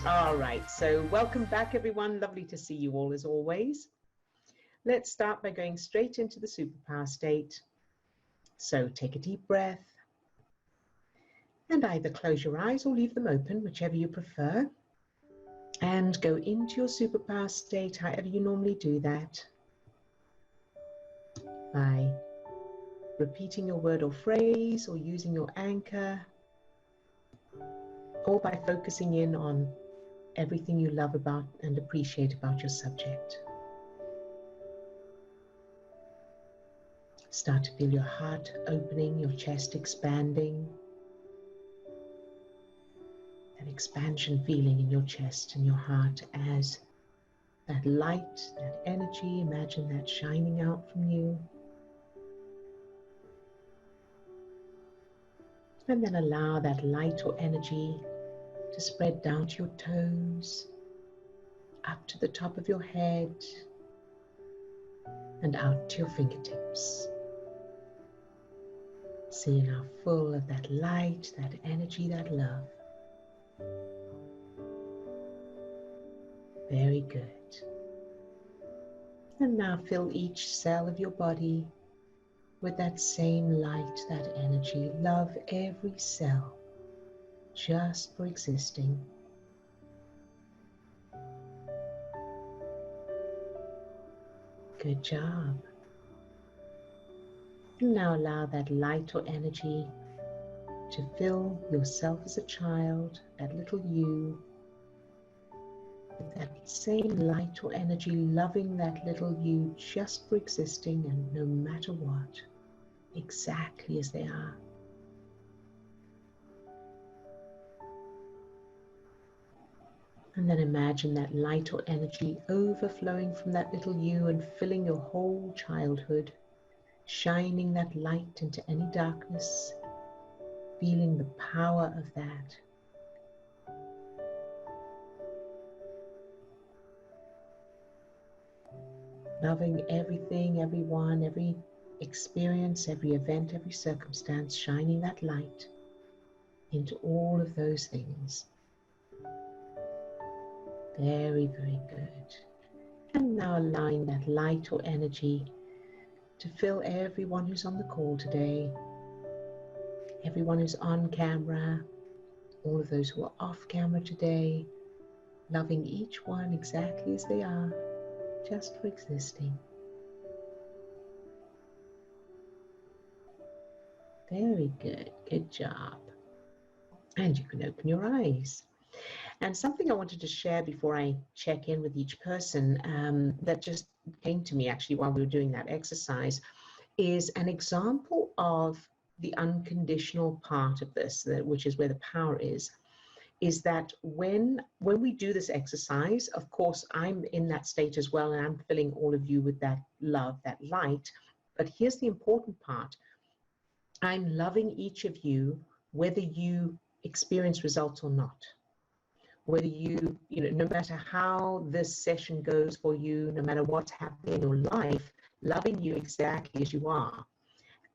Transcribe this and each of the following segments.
All right, so welcome back, everyone. Lovely to see you all as always. Let's start by going straight into the superpower state. So take a deep breath and either close your eyes or leave them open, whichever you prefer, and go into your superpower state however you normally do that, by repeating your word or phrase or using your anchor, or by focusing in on everything you love about and appreciate about your subject. Start to feel your heart opening, your chest expanding. That expansion feeling in your chest and your heart as that light, that energy, imagine that shining out from you. And then allow that light or energy to spread down to your toes, up to the top of your head, and out to your fingertips. See you now full of that light, that energy, that love. Very good. And now fill each cell of your body with that same light, that energy. Love every cell just for existing. Good job. And now allow that light or energy to fill yourself as a child, that little you, with that same light or energy, loving that little you just for existing and no matter what, exactly as they are. And then imagine that light or energy overflowing from that little you and filling your whole childhood, shining that light into any darkness, feeling the power of that. Loving everything, everyone, every experience, every event, every circumstance, shining that light into all of those things. Very, very good. And now allowing that light or energy to fill everyone who's on the call today, everyone who's on camera, all of those who are off camera today, loving each one exactly as they are, just for existing. Very good. Good job. And you can open your eyes. And something I wanted to share before I check in with each person that just came to me actually while we were doing that exercise is an example of the unconditional part of this, which is where the power is that when we do this exercise, of course, I'm in that state as well, and I'm filling all of you with that love, that light. But here's the important part. I'm loving each of you, whether you experience results or not. Whether no matter how this session goes for you, no matter what's happening in your life, loving you exactly as you are,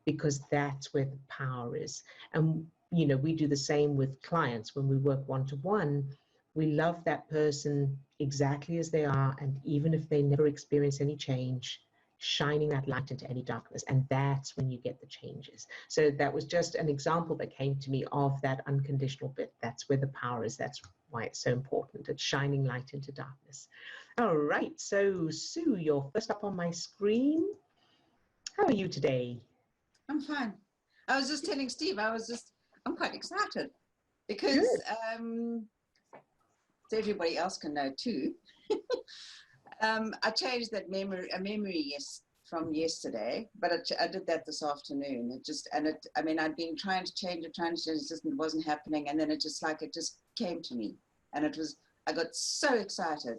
because that's where the power is. And we do the same with clients when we work one-to-one. We love that person exactly as they are, and even if they never experience any change, shining that light into any darkness, and that's when you get the changes. So that was just an example that came to me of that unconditional bit. That's where the power is. That's why it's so important. It's shining light into darkness. All right, so Sue, you're first up on my screen. How are you today? I'm fine. I was just telling Steve, I'm quite excited because so everybody else can know too. I changed that memory from yesterday, but I did that this afternoon. I'd been trying to change it, it just wasn't happening, and then it just came to me, and I got so excited.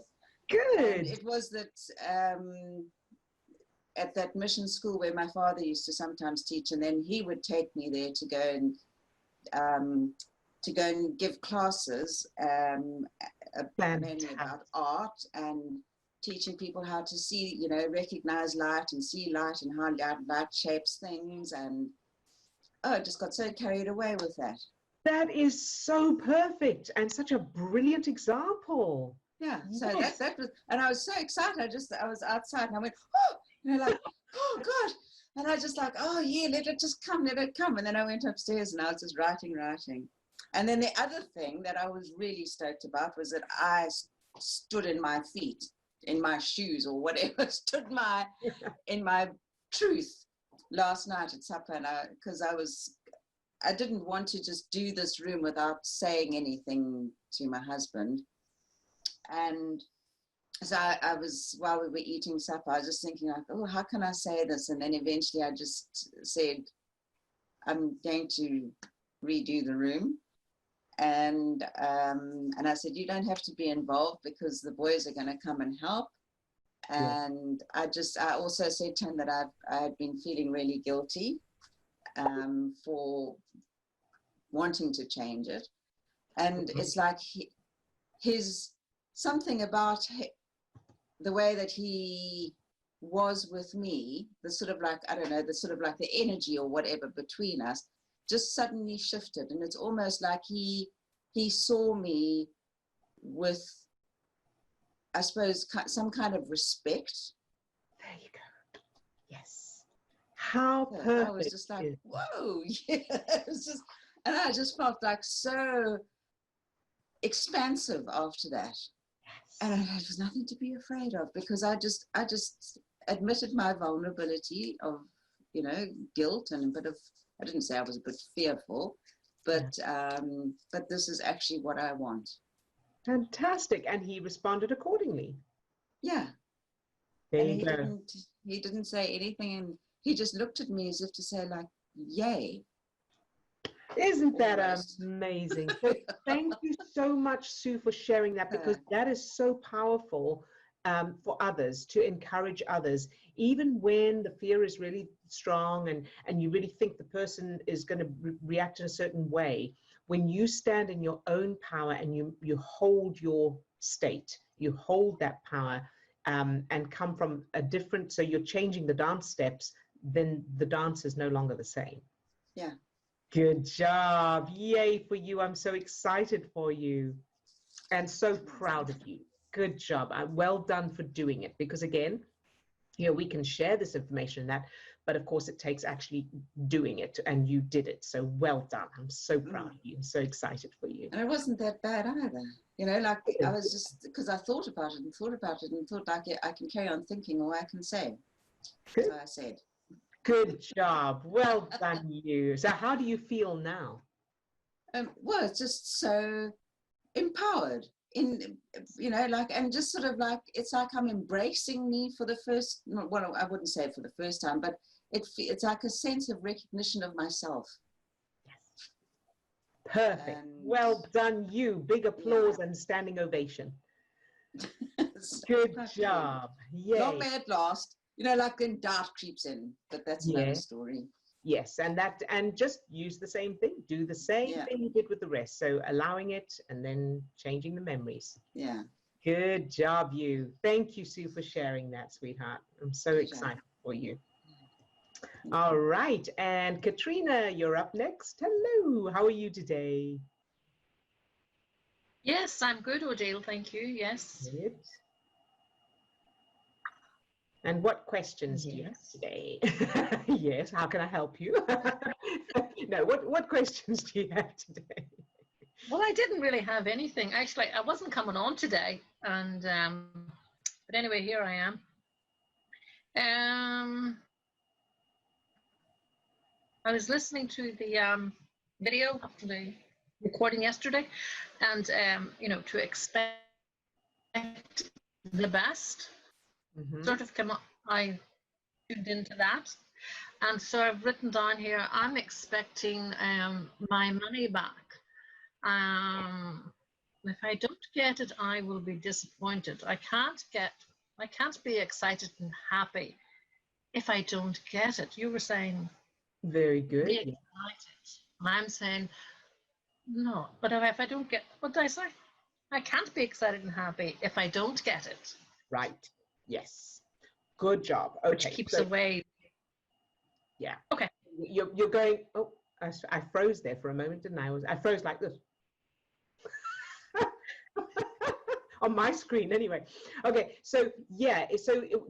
Good. And it was that at that mission school where my father used to sometimes teach, and then he would take me there to go and give classes, mainly about art and teaching people how to see, recognize light and see light and how light shapes things. And I just got so carried away with that. That is so perfect and such a brilliant example. Yeah, so Yes. that was, and I was so excited. I was outside and I went, oh, you know, like, oh God. And I just like, oh yeah, let it just come, let it come. And then I went upstairs and I was just writing. And then the other thing that I was really stoked about was that I stood in my feet, in my shoes or whatever, stood in my truth last night at supper. And because I didn't want to just do this room without saying anything to my husband. And so I was, while we were eating supper, I was just thinking like, oh, how can I say this? And then eventually I just said, I'm going to redo the room. And I said, you don't have to be involved because the boys are going to come and help. And I also said to him that I had been feeling really guilty for wanting to change it. And it's like something about the way that he was with me, the sort of like, I don't know, the sort of like the energy or whatever between us just suddenly shifted. And it's almost like he saw me with, I suppose, some kind of respect. There you go. Yes. How perfect. I was just like, whoa, yeah. It was just, and I just felt like so expansive after that. And there was nothing to be afraid of because I just admitted my vulnerability of, you know, guilt and a bit of, I didn't say I was a bit fearful, but this is actually what I want. Fantastic. And he responded accordingly. Yeah. There you go. He didn't say anything, and he just looked at me as if to say like, yay. Isn't that amazing? So thank you so much, Sue, for sharing that, because that is so powerful for others, to encourage others, even when the fear is really strong and you really think the person is going to react in a certain way. When you stand in your own power and you hold your state, you hold that power and come from a different, so you're changing the dance steps, then the dance is no longer the same. Yeah. Good job. Yay for you. I'm so excited for you and so proud of you. Good job. Well done for doing it, because again, you know, we can share this information and that, but of course it takes actually doing it, and you did it. So well done. I'm so proud of you. I'm so excited for you. And it wasn't that bad either. You know, like I was just, because I thought about it and thought like I can carry on thinking or I can say. Good. So I said. Good job. Well done, you. So how do you feel now? Well, it's just so empowered in, you know, like, and just sort of like, it's like I'm embracing me for the first, well, I wouldn't say for the first time, but it's like a sense of recognition of myself. Yes. Perfect. Well done, you. Big applause and standing ovation. Good job. Yay. Not bad last. You know, like then doubt creeps in, but that's another story. Yes, and just use the same thing. Do the same thing you did with the rest. So allowing it and then changing the memories. Yeah. Good job, you. Thank you, Sue, for sharing that, sweetheart. I'm so excited for you. All right, and Katrina, you're up next. Hello, how are you today? Yes, I'm good, Odille. Thank you. Yes. Good. And what questions do you have today? Yes, how can I help you? No, what questions do you have today? Well, I didn't really have anything. Actually, I wasn't coming on today, and but anyway, here I am. I was listening to the video, the recording yesterday, and you know, to expect the best. Sort of come up, I tuned into that, and so I've written down here, I'm expecting my money back. If I don't get it, I will be disappointed. I can't be excited and happy if I don't get it. You were saying very good. Be excited. And I'm saying no, but if I don't get, what did I say? I can't be excited and happy if I don't get it. Right. Yes. Good job. Okay. Which keeps away. Yeah. Okay. You're going. Oh, I froze there for a moment, didn't I? I froze like this. On my screen anyway. Okay, so yeah,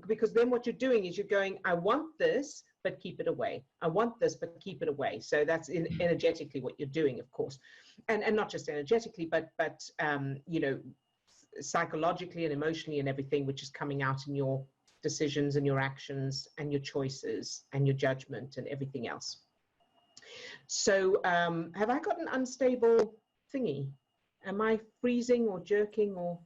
because then what you're doing is you're going, I want this, but keep it away. I want this, but keep it away. So that's energetically what you're doing, of course. And not just energetically, but you know, psychologically and emotionally and everything, which is coming out in your decisions and your actions and your choices and your judgment and everything else. So have I got an unstable thingy? Am I freezing or jerking or?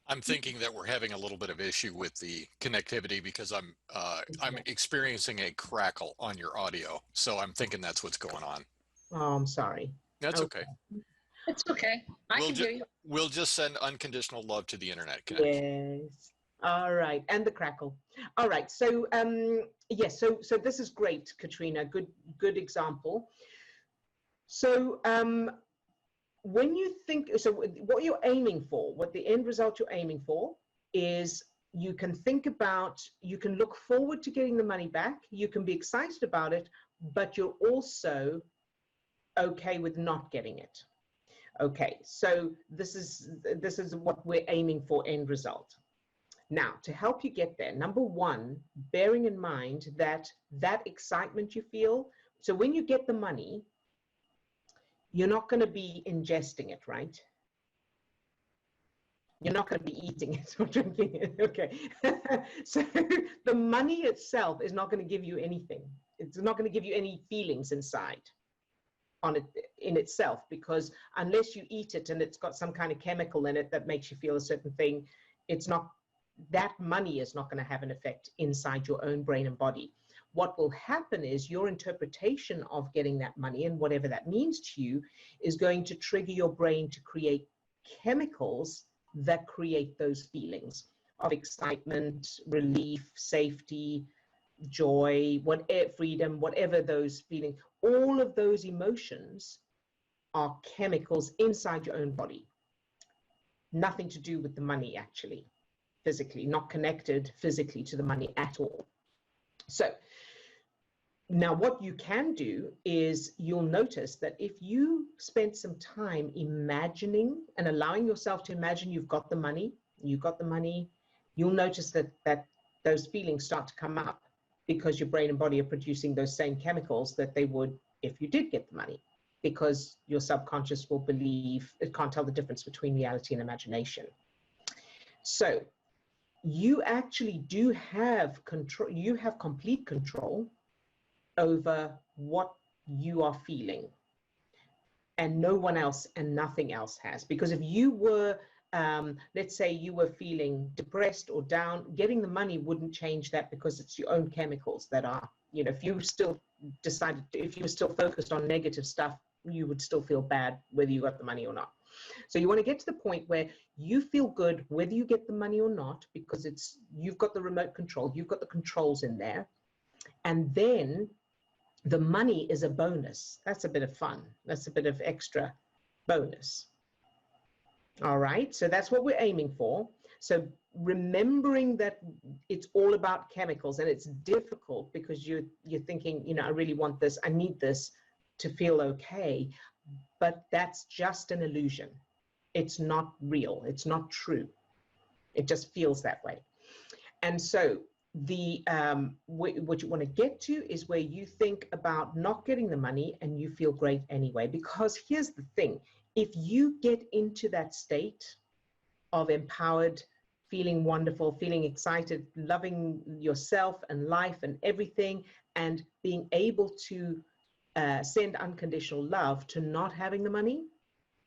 I'm thinking that we're having a little bit of issue with the connectivity because I'm experiencing a crackle on your audio. So I'm thinking that's what's going on. Oh, I'm sorry. That's okay. It's okay. I can hear you. We'll just send unconditional love to the internet connection. Yes. All right. And the crackle. All right. So yes. So this is great, Katrina. Good example. So when you think, so what you're aiming for, what the end result you're aiming for is, you can think about, you can look forward to getting the money back, you can be excited about it, but you're also okay with not getting it. Okay, so this is what we're aiming for, end result. Now, to help you get there, number one, bearing in mind that excitement you feel, so when you get the money, you're not going to be ingesting it, right? You're not going to be eating it or drinking it. Okay. So the money itself is not going to give you anything. It's not going to give you any feelings inside on it in itself, because unless you eat it and it's got some kind of chemical in it that makes you feel a certain thing, it's not, that money is not going to have an effect inside your own brain and body. What will happen is your interpretation of getting that money and whatever that means to you is going to trigger your brain to create chemicals that create those feelings of excitement, relief, safety, joy, freedom, whatever those feelings. All of those emotions are chemicals inside your own body. Nothing to do with the money, actually, physically, not connected physically to the money at all. So now what you can do is, you'll notice that if you spend some time imagining and allowing yourself to imagine you've got the money, you'll notice that those feelings start to come up, because your brain and body are producing those same chemicals that they would if you did get the money, because your subconscious will believe it can't tell the difference between reality and imagination. So you actually do have control, you have complete control over what you are feeling, and no one else and nothing else has. Because if you were, let's say you were feeling depressed or down, getting the money wouldn't change that, because it's your own chemicals that are, you know, if you still decided, if you were still focused on negative stuff, you would still feel bad whether you got the money or not. So you want to get to the point where you feel good whether you get the money or not, because it's, you've got the remote control, you've got the controls in there. And then the money is a bonus. That's a bit of fun. That's a bit of extra bonus. All right, so that's what we're aiming for. So remembering that it's all about chemicals, and it's difficult because you're thinking, you know, I really want this, I need this to feel okay, but that's just an illusion. It's not real. It's not true. It just feels that way. And so what you want to get to is where you think about not getting the money and you feel great anyway. Because here's the thing, if you get into that state of empowered, feeling wonderful, feeling excited, loving yourself and life and everything, and being able to send unconditional love to not having the money,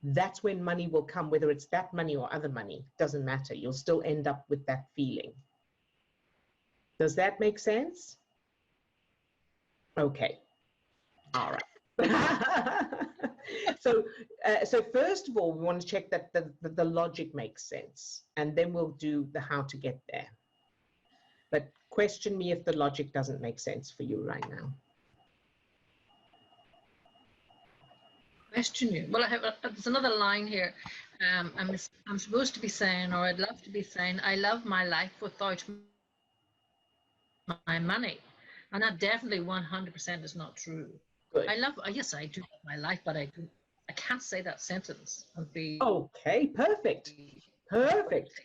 that's when money will come, whether it's that money or other money, doesn't matter. You'll still end up with that feeling. Does that make sense? Okay. All right. So first of all, we want to check that the logic makes sense, and then we'll do the how to get there. But question me if the logic doesn't make sense for you right now. Question you. Well, there's another line here. I'm supposed to be saying, or I'd love to be saying, I love my life without my money. And that definitely 100% is not true. Good. I love, yes, I do love my life, but I can't say that sentence and be. Okay, perfect. Perfect.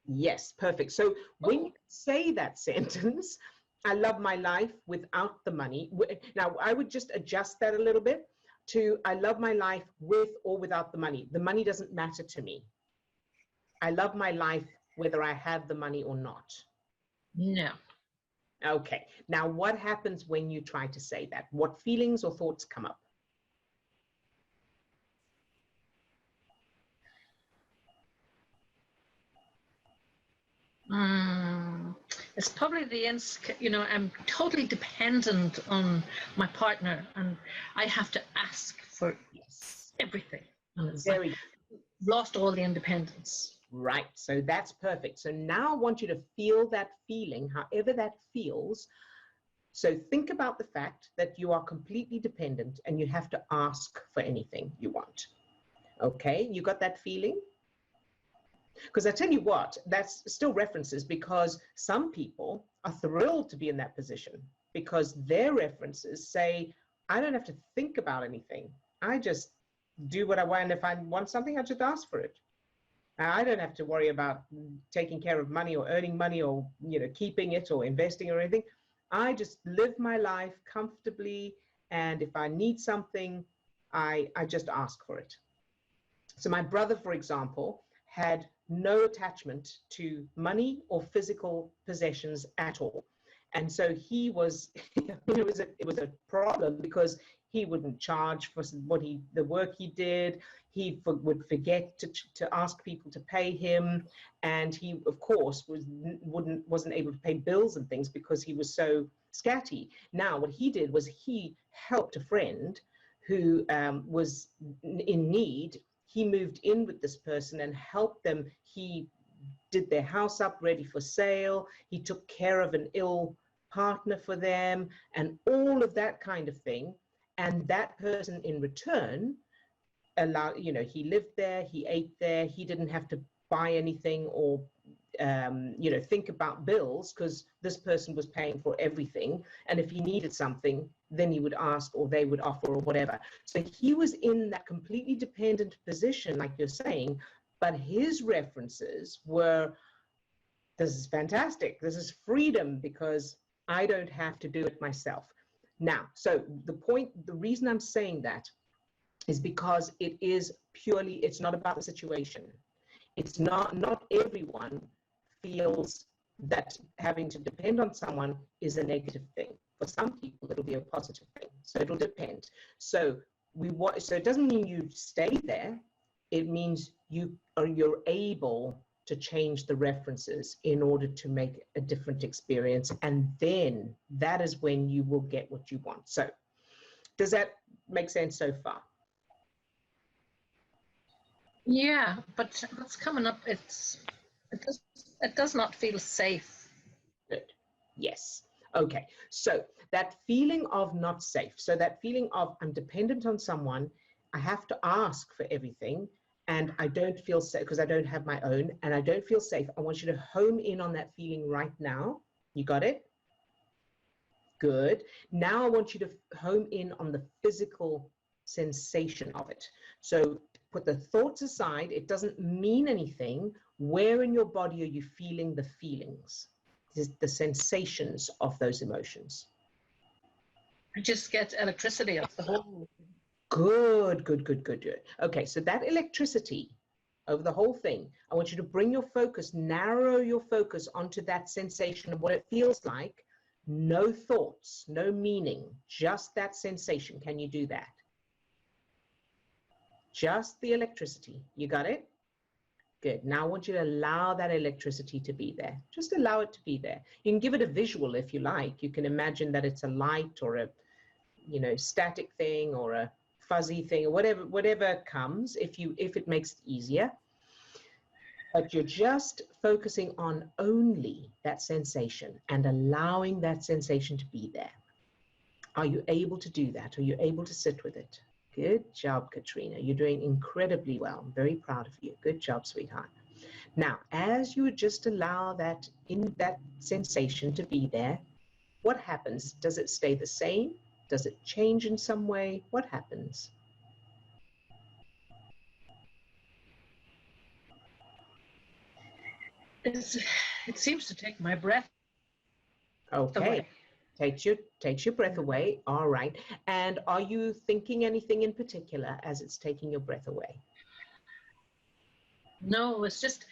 Yes, perfect. So when you say that sentence, I love my life without the money. Now, I would just adjust that a little bit to I love my life with or without the money. The money doesn't matter to me. I love my life whether I have the money or not. No. Okay. Now, what happens when you try to say that? What feelings or thoughts come up? It's probably I'm totally dependent on my partner, and I have to ask for everything. And it's like, lost all the independence. Right. So that's perfect. So now I want you to feel that feeling, however that feels. So think about the fact that you are completely dependent and you have to ask for anything you want. Okay. You got that feeling? Because I tell you what, that's still references, because some people are thrilled to be in that position because their references say, I don't have to think about anything. I just do what I want. And if I want something, I just ask for it. I don't have to worry about taking care of money or earning money or, keeping it or investing or anything. I just live my life comfortably. And if I need something, I just ask for it. So my brother, for example, had no attachment to money or physical possessions at all. And so he was, it was a problem because he wouldn't charge for the work he did. He would forget to ask people to pay him. And he, of course, wasn't able to pay bills and things because he was so scatty. Now, what he did was he helped a friend who was in need. He moved in with this person and helped them. He did their house up ready for sale. He took care of an ill partner for them and all of that kind of thing. And that person in return he lived there, he ate there, he didn't have to buy anything or, think about bills because this person was paying for everything. And if he needed something, then he would ask or they would offer or whatever. So he was in that completely dependent position, like you're saying, but his references were, this is fantastic. This is freedom because I don't have to do it myself. Now, so the reason I'm saying that is because it's not about the situation. It's not everyone feels that having to depend on someone is a negative thing. For some people, it'll be a positive thing. So it'll depend. So it doesn't mean you stay there. It means you're able to change the references in order to make a different experience. And then that is when you will get what you want. So does that make sense so far? Yeah, but what's coming up, it does not feel safe. Good. Yes. Okay. So that feeling of not safe. So that feeling of I'm dependent on someone. I have to ask for everything. And I don't feel safe because I don't have my own and I don't feel safe. I want you to home in on that feeling right now. You got it? Good. Now I want you to home in on the physical sensation of it. So put the thoughts aside. It doesn't mean anything. Where in your body are you feeling the feelings? The sensations of those emotions. I just get electricity of the whole. Good. Okay, so that electricity over the whole thing, I want you to bring your focus, narrow your focus onto that sensation of what it feels like. No thoughts, no meaning, just that sensation. Can you do that? Just the electricity. You got it? Good. Now I want you to allow that electricity to be there. Just allow it to be there. You can give it a visual if you like. You can imagine that it's a light or a, static thing or a fuzzy thing or whatever comes if it makes it easier. But you're just focusing on only that sensation and allowing that sensation to be there. Are you able to do that? Are you able to sit with it? Good job, Katrina. You're doing incredibly well. I'm very proud of you. Good job, sweetheart. Now, as you just allow that sensation to be there, what happens? Does it stay the same Does it change in some way? What happens? It seems to take my breath Okay. away. Takes your breath away. All right. And are you thinking anything in particular as it's taking your breath away? No, it's just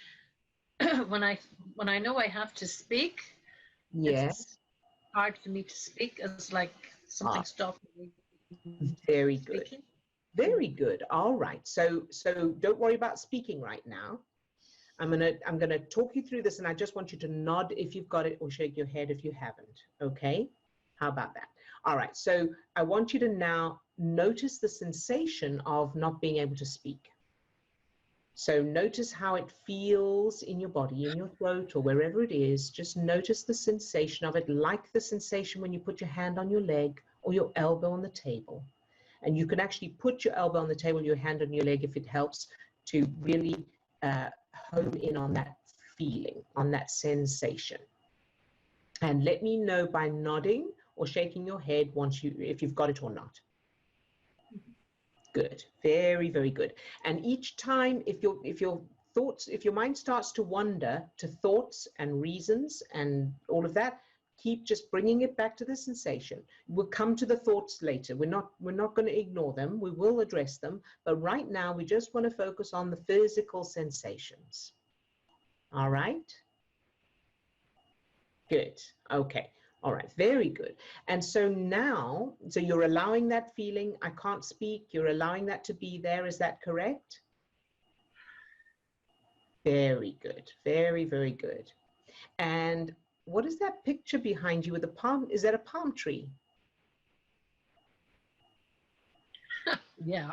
when I know I have to speak, Yes. it's hard for me to speak. It's like something stopped me. Very good. Speaking. Very good. All right. So don't worry about speaking right now. I'm gonna talk you through this, and I just want you to nod if you've got it or shake your head if you haven't. Okay? How about that? All right. So I want you to now notice the sensation of not being able to speak. So notice how it feels in your body, in your throat, or wherever it is. Just notice the sensation of it, like the sensation when you put your hand on your leg or your elbow on the table. And you can actually put your elbow on the table, your hand on your leg, if it helps to really hone in on that feeling, on that sensation. And let me know by nodding or shaking your head if you've got it or not. Good. Very, very good. And each time, if your mind starts to wander to thoughts and reasons and all of that, keep just bringing it back to the sensation. We'll come to the thoughts later. We're not going to ignore them. We will address them. But right now, we just want to focus on the physical sensations. All right? Good. Okay. All right. Very good. And so now, so you're allowing that feeling, I can't speak, you're allowing that to be there. Is that correct? Very good. Very, very good. And what is that picture behind you with a palm? Is that a palm tree? Yeah.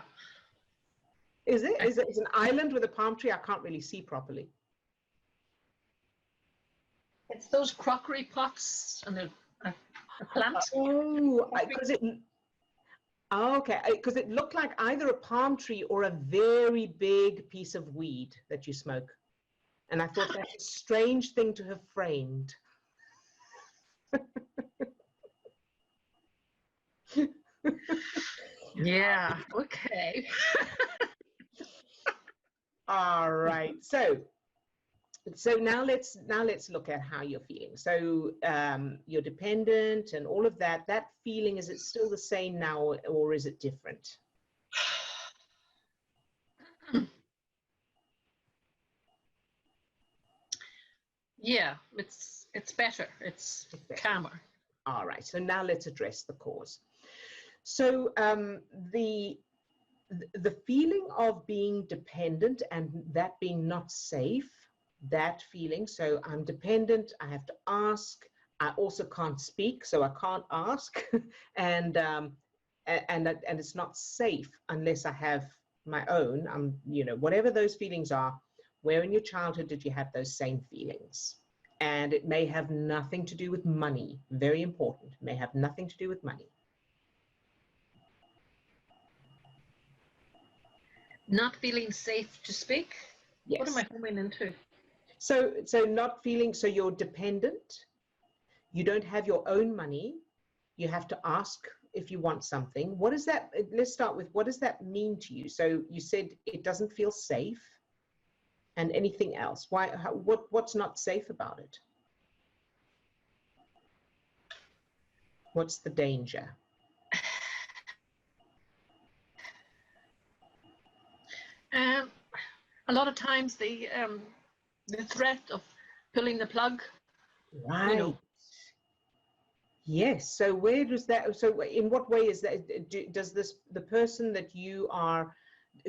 Is it? Is it an island with a palm tree? I can't really see properly. It's those crockery pots and a plant. Oh, because it looked like either a palm tree or a very big piece of weed that you smoke. And I thought that's a strange thing to have framed. Yeah, okay. All right. So now let's look at how you're feeling. So you're dependent and all of that. That feeling, is it still the same now, or is it different? Yeah, it's better. It's calmer. All right. So now let's address the cause. So the feeling of being dependent and that being not safe, that feeling. So I'm dependent. I have to ask. I also can't speak, so I can't ask, and it's not safe unless I have my own. Whatever those feelings are. Where in your childhood did you have those same feelings? And it may have nothing to do with money. Very important. It may have nothing to do with money. Not feeling safe to speak? Yes. What am I coming into? So not feeling, so you're dependent. You don't have your own money. You have to ask if you want something. What is that? Let's start with, what does that mean to you? So you said it doesn't feel safe. And anything else? What's not safe about it? What's the danger? A lot of times the threat of pulling the plug. Right. You know. Yes. So where does that? So in what way is that? Does the person that you are,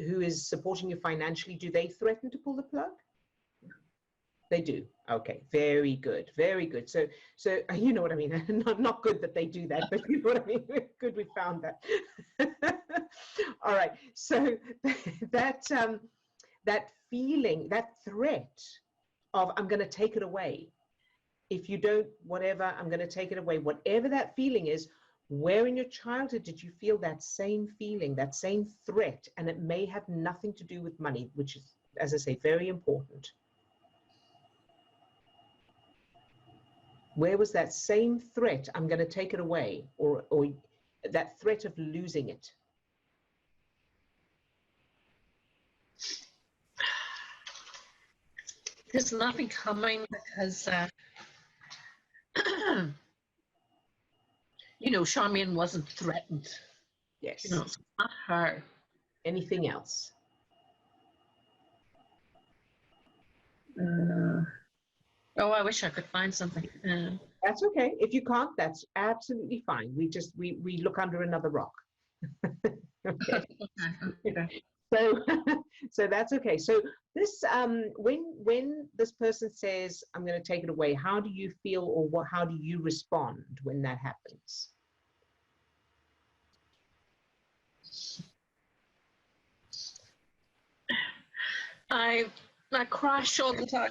who is supporting you financially, do they threaten to pull the plug? They do. Okay. Very good. Very good. So you know what I mean. Not good that they do that, but you know what I mean. Good, we found that. All right. So that feeling, that threat of, I'm going to take it away. If you don't, whatever, I'm going to take it away. Whatever that feeling is, where in your childhood did you feel that same feeling, that same threat? And it may have nothing to do with money, which is, as I say, very important. Where was that same threat? I'm going to take it away, or that threat of losing it? There's nothing coming because, you know, Charmaine wasn't threatened. Yes. You know, it's not her. Anything else? Oh, I wish I could find something. That's okay. If you can't, that's absolutely fine. We look under another rock. Okay. Okay. So, so that's okay. So this, when this person says, "I'm going to take it away," how do you feel, or what? How do you respond when that happens? I crash all the time.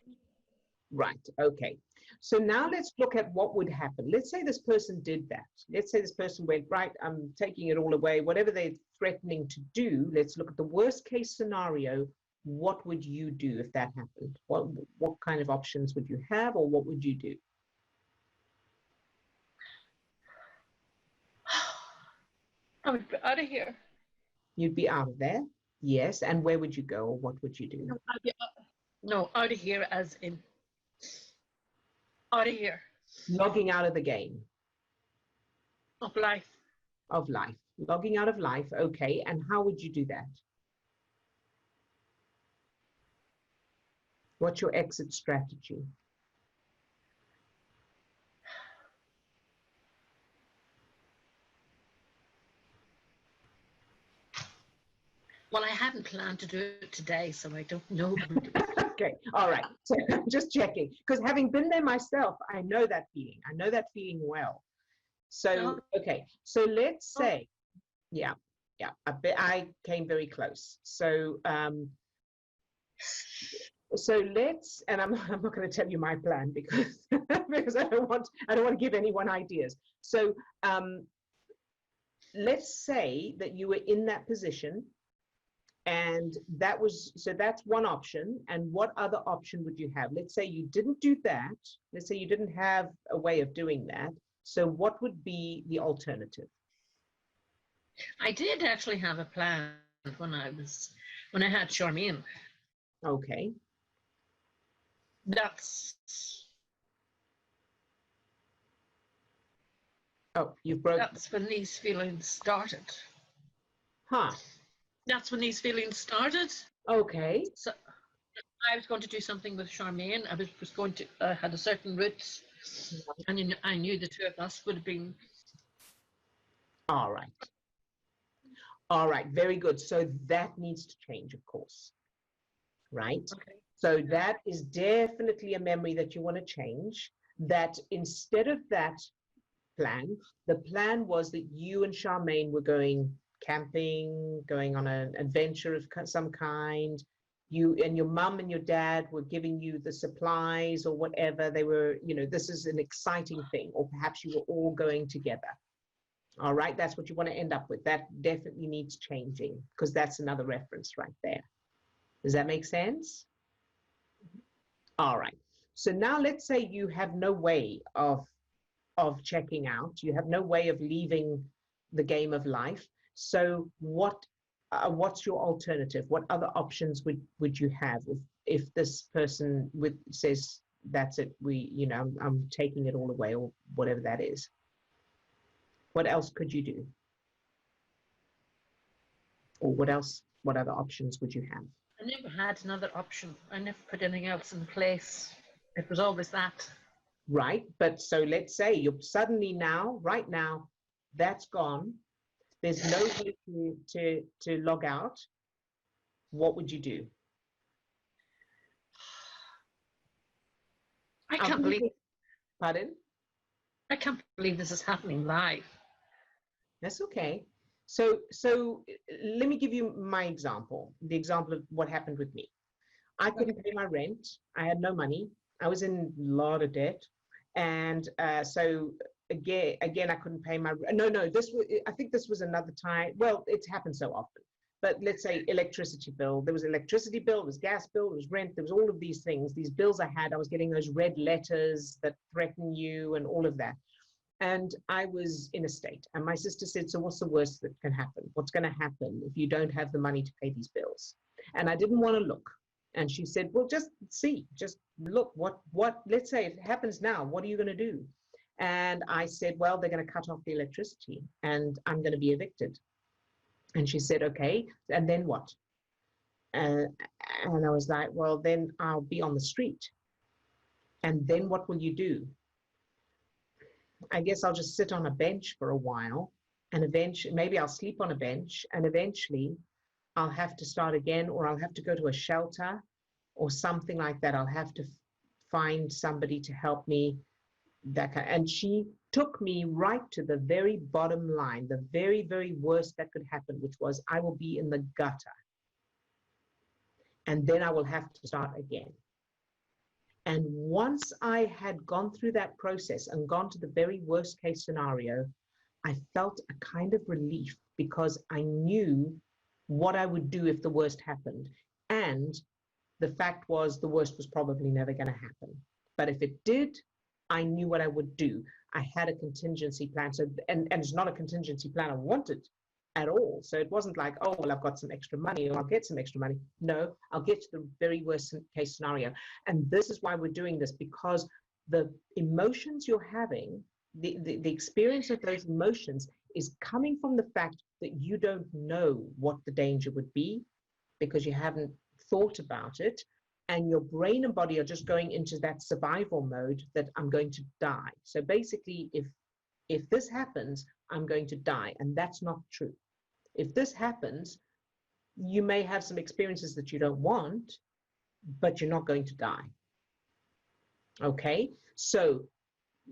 Right. Okay. So now let's look at what would happen. Let's say this person did that. Let's say this person went, right, I'm taking it all away. Whatever they're threatening to do, let's look at the worst case scenario. What would you do if that happened? What kind of options would you have, or what would you do? I would be out of here. You'd be out of there. Yes. And where would you go, or what would you do? No, out of here as in out of here. Logging out of the game. Of life. Of life. Logging out of life. Okay. And how would you do that? What's your exit strategy? Well, I hadn't planned to do it today, so I don't know. Okay, all right. So I'm just checking, because having been there myself, I know that feeling. I know that feeling well. So, okay. So let's say, yeah, I came very close. So, so let's, and I'm not going to tell you my plan because because I don't want to give anyone ideas. So, let's say that you were in that position. And that was, so that's one option. And what other option would you have? Let's say you didn't do that. Let's say you didn't have a way of doing that. So what would be the alternative? I did actually have a plan when I had Charmaine. Okay. Oh, you broke. That's when these feelings started. Huh. That's when these feelings started. Okay. So I was going to do something with Charmaine. I was going to had a certain route, and I knew the two of us would have been. All right. All right. Very good. So that needs to change, of course. Right. Okay. So that is definitely a memory that you want to change. That instead of that plan, the plan was that you and Charmaine were going camping, going on an adventure of some kind. You and your mum and your dad were giving you the supplies or whatever. They were, you know, this is an exciting thing. Or perhaps you were all going together. All right, that's what you want to end up with. That definitely needs changing, because that's another reference right there. Does that make sense? All right. So now let's say you have no way of checking out. You have no way of leaving the game of life. So what's your alternative? What other options would you have if this person says, that's it, I'm taking it all away, or whatever that is? What else could you do? Or what other options would you have? I never had another option. I never put anything else in place. It was always that. Right. But so let's say you're suddenly right now, that's gone. There's no way to log out. What would you do? I can't believe. Pardon? I can't believe this is happening live. That's okay. So let me give you my example, the example of what happened with me. I couldn't pay my rent. I had no money. I was in a lot of debt. And so again, I couldn't pay my, I think this was another time. Well, it's happened so often. But let's say electricity bill. There was electricity bill, there was gas bill, there was rent, there was all of these things, these bills I had. I was getting those red letters that threaten you and all of that. And I was in a state. And my sister said, so what's the worst that can happen? What's going to happen if you don't have the money to pay these bills? And I didn't want to look. And she said, well, just see, just look, let's say it happens now, what are you going to do? And I said, well, they're going to cut off the electricity and I'm going to be evicted. And she said, okay, and then what? And I was like, well, then I'll be on the street. And then what will you do? I guess I'll just sit on a bench for a while, and eventually, maybe I'll sleep on a bench, and eventually I'll have to start again, or I'll have to go to a shelter or something like that. I'll have to find somebody to help me. And she took me right to the very bottom line, the very, very worst that could happen, which was I will be in the gutter. And then I will have to start again. And once I had gone through that process and gone to the very worst case scenario, I felt a kind of relief because I knew what I would do if the worst happened. And the fact was the worst was probably never going to happen. But if it did, I knew what I would do. I had a contingency plan. So, and it's not a contingency plan I wanted at all. So it wasn't like, oh, well, I've got some extra money or I'll get some extra money. No, I'll get to the very worst case scenario. And this is why we're doing this, because the emotions you're having, the experience of those emotions is coming from the fact that you don't know what the danger would be because you haven't thought about it. And your brain and body are just going into that survival mode that I'm going to die. So basically, if this happens, I'm going to die. And that's not true. If this happens, you may have some experiences that you don't want, but you're not going to die. Okay, so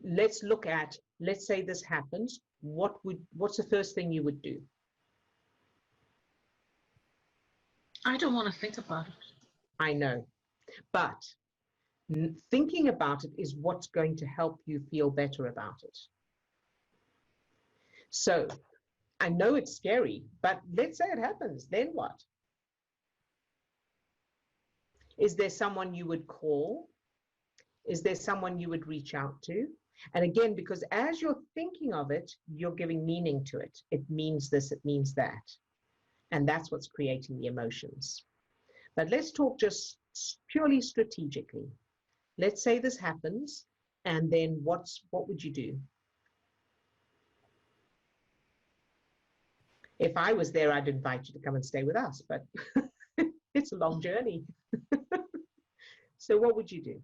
let's look at, let's say this happens. What's the first thing you would do? I don't want to think about it. I know, but thinking about it is what's going to help you feel better about it. So I know it's scary, but let's say it happens, then what? Is there someone you would call? Is there someone you would reach out to? And again, because as you're thinking of it, you're giving meaning to it. It means this, it means that. And that's what's creating the emotions. But let's talk just purely strategically. Let's say this happens, and then what would you do? If I was there, I'd invite you to come and stay with us, but it's a long journey. So what would you do?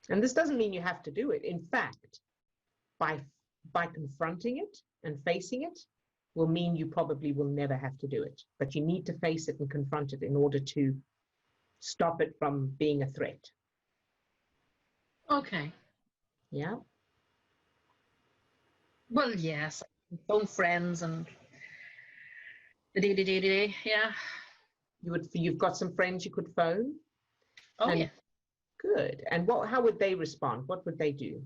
And this doesn't mean you have to do it. In fact, by confronting it and facing it will mean you probably will never have to do it. But you need to face it and confront it in order to stop it from being a threat. Okay. Yeah. Well, yes. Phone friends and yeah. You've got some friends you could phone? Oh, yeah. Good. And how would they respond? What would they do?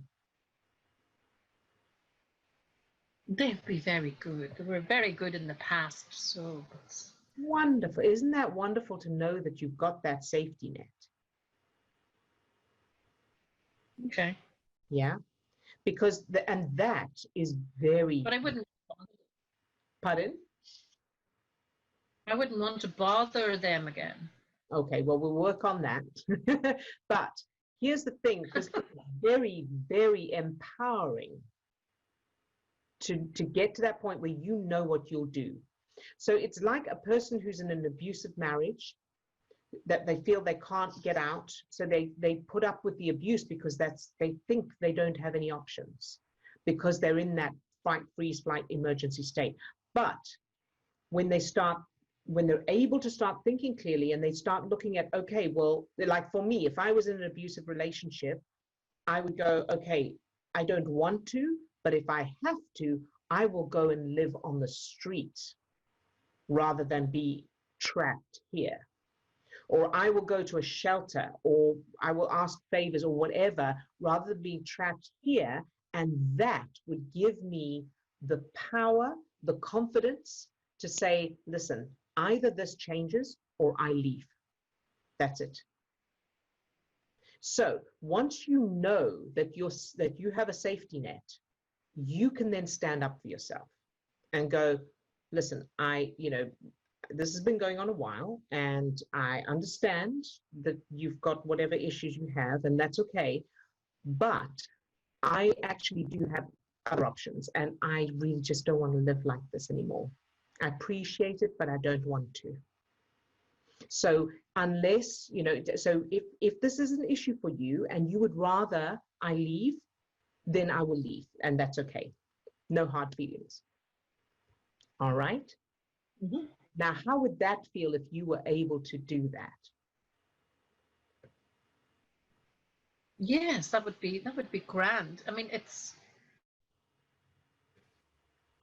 They'd be very good. They were very good in the past, so it's wonderful. Isn't that wonderful to know that you've got that safety net? Okay. Yeah. Because that is very. But I wouldn't. Pardon? I wouldn't want to bother them again. Okay, well, we'll work on that. But here's the thing, because it's very, very empowering to get to that point where you know what you'll do. So it's like a person who's in an abusive marriage that they feel they can't get out. So they put up with the abuse because they think they don't have any options because they're in that fight, freeze, flight, emergency state. But when they're able to start thinking clearly and they start looking at, okay, well, like for me, if I was in an abusive relationship, I would go, okay, I don't want to, but if I have to, I will go and live on the street rather than be trapped here. Or I will go to a shelter, or I will ask favors or whatever, rather than being trapped here. And that would give me the power, the confidence to say, listen, either this changes or I leave. That's it. So once you know that you have a safety net, you can then stand up for yourself and go, listen, this has been going on a while, and I understand that you've got whatever issues you have, and that's okay. But I actually do have other options, and I really just don't want to live like this anymore. I appreciate it, but I don't want to. So unless, so if this is an issue for you and you would rather I leave, then I will leave, and that's okay. No hard feelings. All right? Mm-hmm. Now, how would that feel if you were able to do that? Yes, that would be grand. I mean,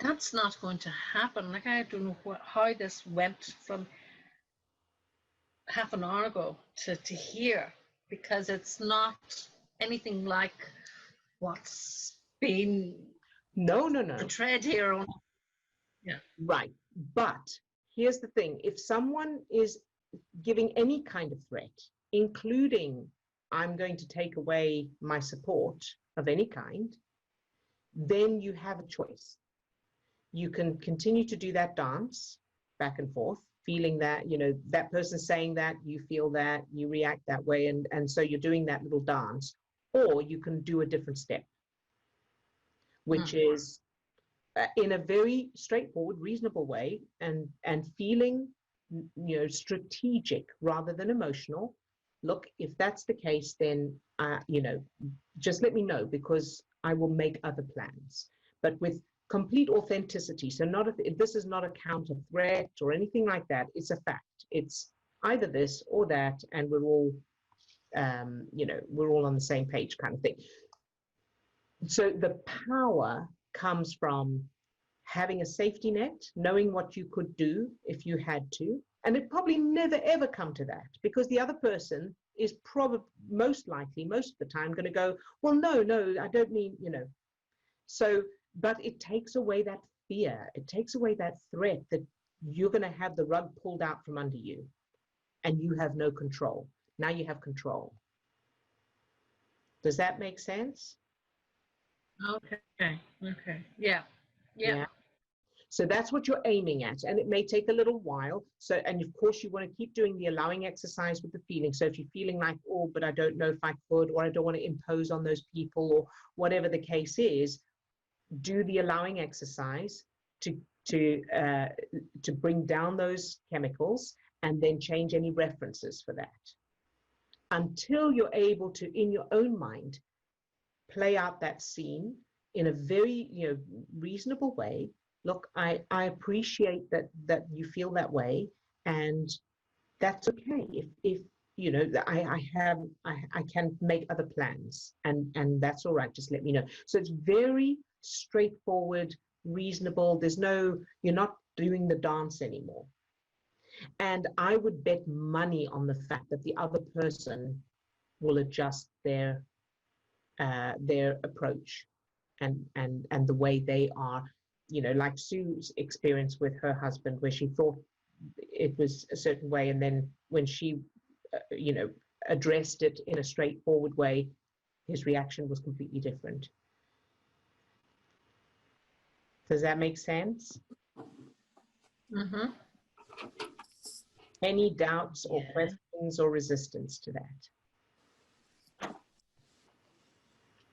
that's not going to happen. Like, I don't know how this went from half an hour ago to here, because it's not anything like what's been No. portrayed here on. Yeah. Right. But here's the thing. If someone is giving any kind of threat, including I'm going to take away my support of any kind, then you have a choice. You can continue to do that dance back and forth, feeling that, that person saying that, you feel that, you react that way, and so you're doing that little dance. Or you can do a different step, which is in a very straightforward, reasonable way, and feeling, strategic rather than emotional. Look, if that's the case, then just let me know, because I will make other plans, but with complete authenticity. So this is not a counter threat or anything like that. It's a fact. It's either this or that, and we're all we're all on the same page, kind of thing. So the power comes from having a safety net, knowing what you could do if you had to. And it probably never, ever come to that, because the other person is probably most likely, most of the time, going to go, well, no, I don't mean, So, but it takes away that fear. It takes away that threat that you're going to have the rug pulled out from under you and you have no control. Now you have control. Does that make sense? Okay. Yeah. So that's what you're aiming at, and it may take a little while. So, and of course you want to keep doing the allowing exercise with the feeling. So if you're feeling like, oh, but I don't know if I could, or I don't want to impose on those people, or whatever the case is, do the allowing exercise to bring down those chemicals, and then change any references for that, until you're able to, in your own mind, play out that scene in a very reasonable way. Look, I appreciate that you feel that way, and that's okay. If I can make other plans, and that's all right. Just let me know. So it's very straightforward, reasonable. You're not doing the dance anymore. And I would bet money on the fact that the other person will adjust their approach and the way they are. Like Sue's experience with her husband, where she thought it was a certain way, and then when she addressed it in a straightforward way, his reaction was completely different. Does that make sense? Mm-hmm. Any doubts or questions or resistance to that?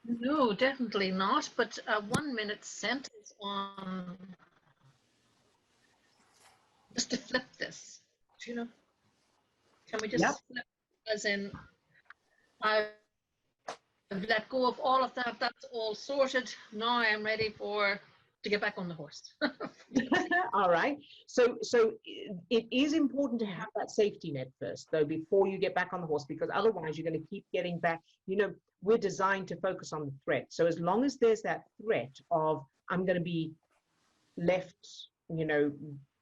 No, definitely not. But a 1 minute sentence on just to flip this. Can we just flip, as in, I've let go of all of that. That's all sorted. Now I'm ready to get back on the horse. All right. So it is important to have that safety net first, though, before you get back on the horse, because otherwise you're going to keep getting back. We're designed to focus on the threat. So as long as there's that threat of, I'm going to be left,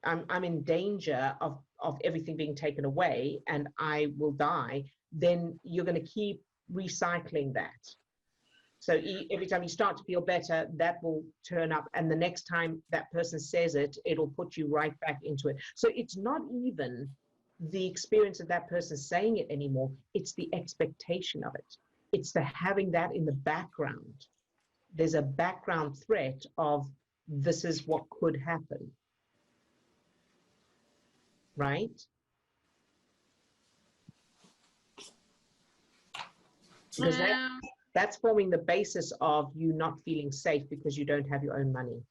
I'm in danger of everything being taken away and I will die, then you're going to keep recycling that. So every time you start to feel better, that will turn up. And the next time that person says it, it'll put you right back into it. So it's not even the experience of that person saying it anymore. It's the expectation of it. It's the having that in the background. There's a background threat of this is what could happen, right? Because that's forming the basis of you not feeling safe because you don't have your own money,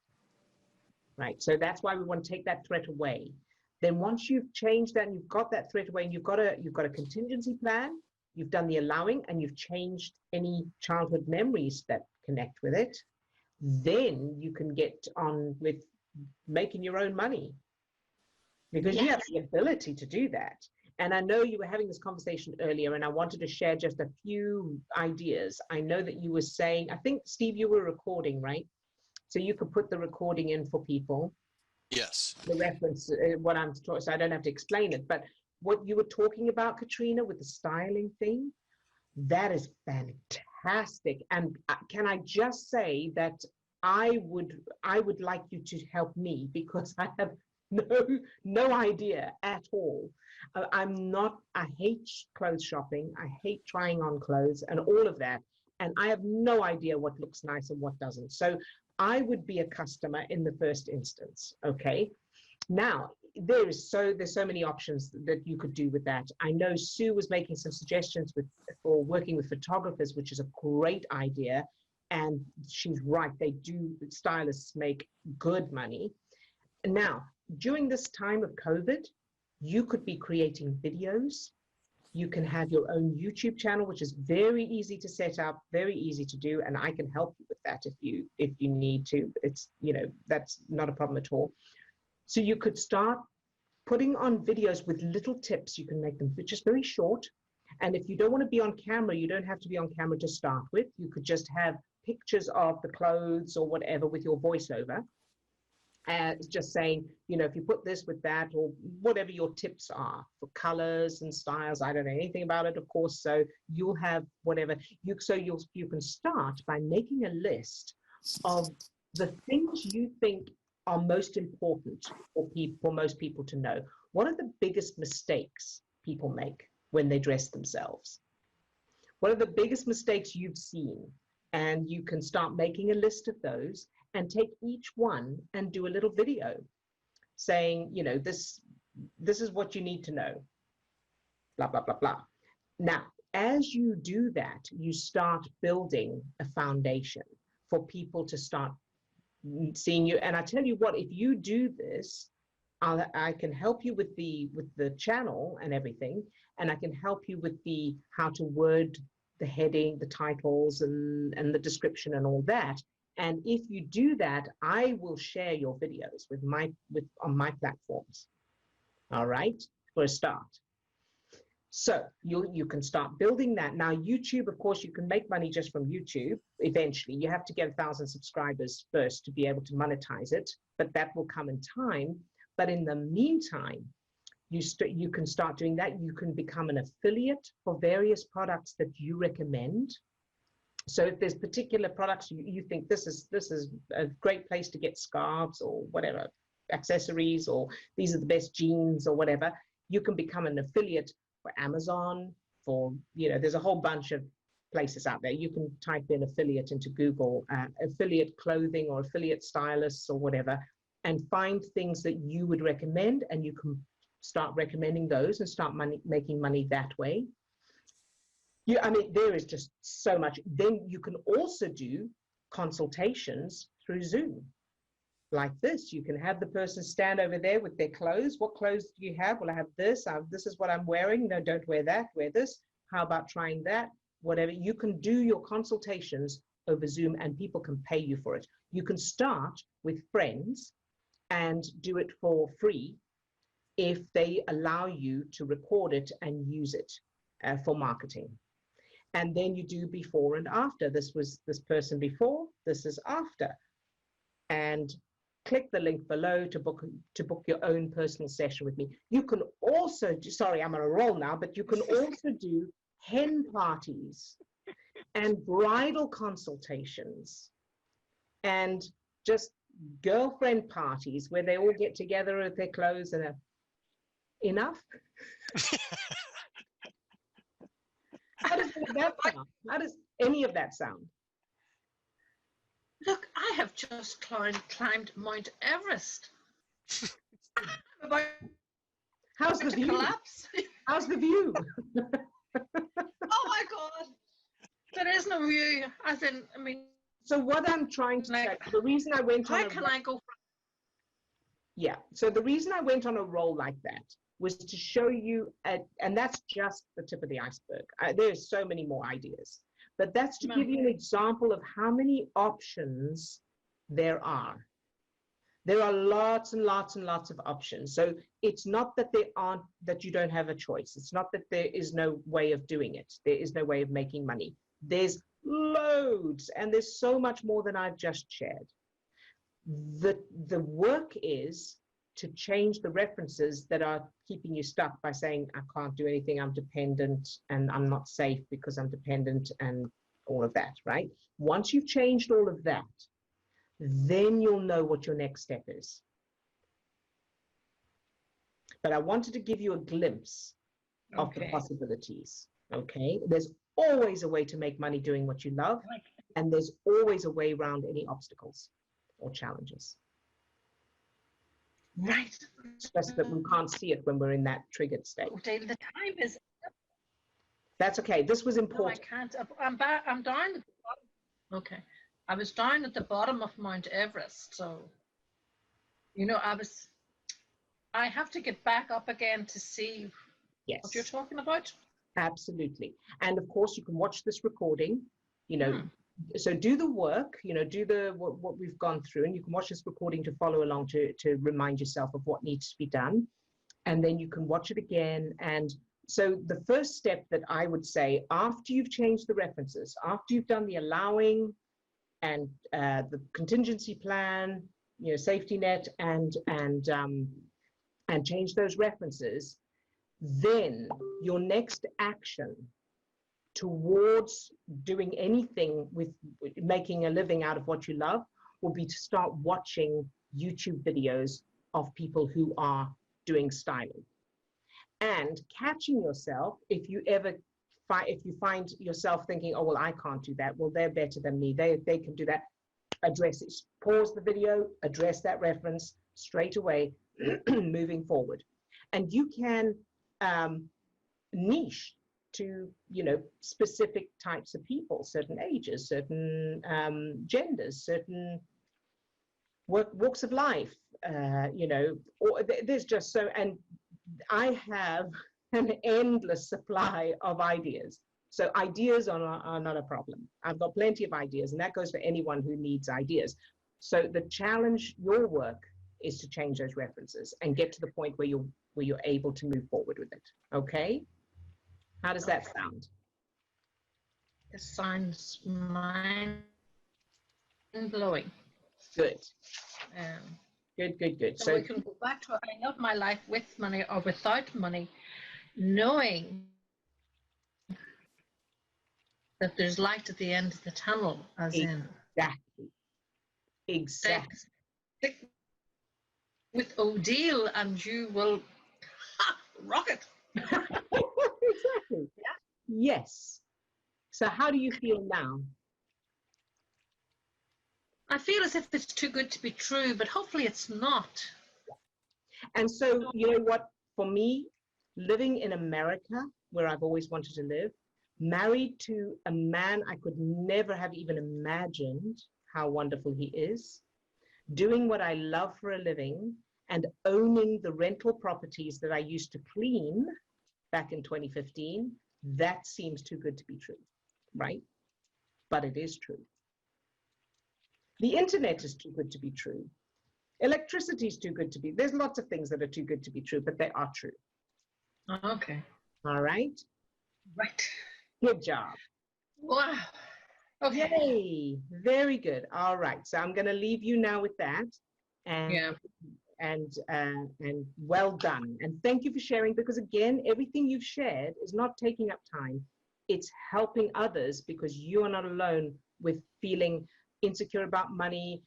right? So that's why we want to take that threat away. Then once you've changed that and you've got that threat away and you've got a contingency plan, you've done the allowing and you've changed any childhood memories that connect with it, then you can get on with making your own money because you have the ability to do that. And I know you were having this conversation earlier and I wanted to share just a few ideas. I know that you were saying, I think, Steve, you were recording, right? So you could put the recording in for people. Yes. The reference, what I'm talking, so I don't have to explain it, but what you were talking about, Katrina, with the styling thing, that is fantastic. And can I just say that I would like you to help me because I have no idea at all. I hate clothes shopping. I hate trying on clothes and all of that. And I have no idea what looks nice and what doesn't. So I would be a customer in the first instance, okay? Now, there's so many options that you could do with that. I know Sue was making some suggestions for working with photographers, which is a great idea. And she's right, stylists make good money. Now, during this time of COVID, you could be creating videos. You can have your own YouTube channel, which is very easy to set up, very easy to do, and I can help you with that if you need to. It's, that's not a problem at all. So you could start putting on videos with little tips. You can make them just very short. And if you don't want to be on camera, you don't have to be on camera to start with. You could just have pictures of the clothes or whatever with your voiceover. Just saying, if you put this with that or whatever your tips are for colors and styles, I don't know anything about it, of course. So you'll have whatever you can start by making a list of the things you think are most important for most people to know. What are the biggest mistakes people make when they dress themselves? What are the biggest mistakes you've seen? And you can start making a list of those and take each one and do a little video saying, this is what you need to know, blah, blah, blah, blah. Now, as you do that, you start building a foundation for people to start seeing you. And I tell you what, if you do this, I can help you with the channel and everything, and I can help you with how to word the heading, the titles, and the description and all that. And if you do that, I will share your videos on my platforms. All right, for a start. So you can start building that. Now, YouTube, of course, you can make money just from YouTube. Eventually, you have to get 1,000 subscribers first to be able to monetize it, but that will come in time. But in the meantime, you can start doing that. You can become an affiliate for various products that you recommend. So if there's particular products you think this is a great place to get scarves or whatever, accessories, or these are the best jeans or whatever, you can become an affiliate for Amazon, there's a whole bunch of places out there. You can type in affiliate into Google, affiliate clothing or affiliate stylists or whatever, and find things that you would recommend, and you can start recommending those and start making money that way. There is just so much. Then you can also do consultations through Zoom. Like this, you can have the person stand over there with their clothes. What clothes do you have? Well, I have this. This is what I'm wearing. No, don't wear that. Wear this. How about trying that? Whatever. You can do your consultations over Zoom and people can pay you for it. You can start with friends and do it for free if they allow you to record it and use it for marketing. And then you do before and after. This was this person before, this is after. And click the link below to book your own personal session with me. You can also do, sorry, I'm on a roll now, but you can also do hen parties and bridal consultations and just girlfriend parties where they all get together with their clothes and enough? How does any of that sound? How does any of that sound? Look, I have just climbed Mount Everest. I'm about How's the to view? collapse. How's the view? Oh my God. There is no view. As in, I mean. So what I'm trying to say, the reason I went on How can I go from? Yeah, so the reason I went on a roll like that was to show you, and that's just the tip of the iceberg. There's so many more ideas, but that's to give you an example of how many options there are. There are lots and lots and lots of options. So it's not that that you don't have a choice. It's not that there is no way of doing it. There is no way of making money. There's loads, and there's so much more than I've just shared. The work is to change the references that are keeping you stuck by saying, I can't do anything, I'm dependent, and I'm not safe because I'm dependent, and all of that, right? Once you've changed all of that, then you'll know what your next step is. But I wanted to give you a glimpse of the possibilities, okay? There's always a way to make money doing what you love, and there's always a way around any obstacles or challenges. Right. It's just that we can't see it when we're in that triggered state. Odille, the time is. That's okay. This was important. No, I can't. I'm down at the bottom. Okay. I was down at the bottom of Mount Everest, so I have to get back up again to see what you're talking about. Absolutely. And of course you can watch this recording, so do the work, do what we've gone through, and you can watch this recording to follow along to remind yourself of what needs to be done. And then you can watch it again. And so the first step that I would say, after you've changed the references, after you've done the allowing and the contingency plan, safety net, and change those references, then your next action towards doing anything with making a living out of what you love will be to start watching YouTube videos of people who are doing styling, and catching yourself if you find yourself thinking, oh well, I can't do that, well they're better than me, they can do that. Address it, pause the video, address that reference straight away. Moving forward. And you can niche to specific types of people, certain ages, certain genders, certain walks of life, or there's just so, and I have an endless supply of ideas. So ideas are not a problem. I've got plenty of ideas, and that goes for anyone who needs ideas. So the challenge, your work, is to change those references and get to the point where you're able to move forward with it. Okay? How does that sound? It sounds mind-blowing. Good. Good. So we can go back to I love my life with money or without money, knowing that there's light at the end of the tunnel, as Exactly. Stick with Odille and you will rock it. Exactly. Yes. So how do you feel now? I feel as if it's too good to be true, but hopefully it's not. And so, you know what, for me, living in America, where I've always wanted to live, married to a man I could never have even imagined how wonderful he is, doing what I love for a living, and owning the rental properties that I used to clean back in 2015, that seems too good to be true, right? But it is true. The internet is too good to be true. Electricity is too good to be. There's lots of things that are too good to be true, but they are true. Okay. All right? Right. Good job. Wow. Okay. Yay. Very good. All right. So I'm going to leave you now with that. And well done. And thank you for sharing, because again, everything you've shared is not taking up time. It's helping others, because you are not alone with feeling insecure about money,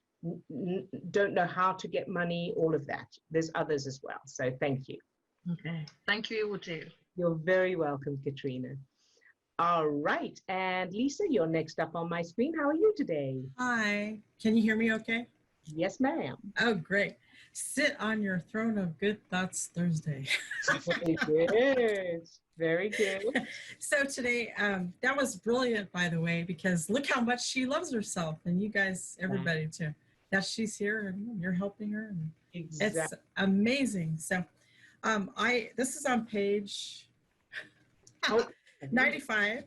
don't know how to get money, all of that. There's others as well. So thank you. Okay. Thank you, Odille. You're very welcome, Katrina. All right. And Lisa, you're next up on my screen. How are you today? Hi. Can you hear me okay? Yes, ma'am. Oh, great. Sit on your throne of good thoughts Thursday. Very good. Very good. So today, that was brilliant, by the way, because look how much she loves herself, and you guys, everybody too. That she's here and you're helping her. And Exactly. it's amazing. So this is on page 95.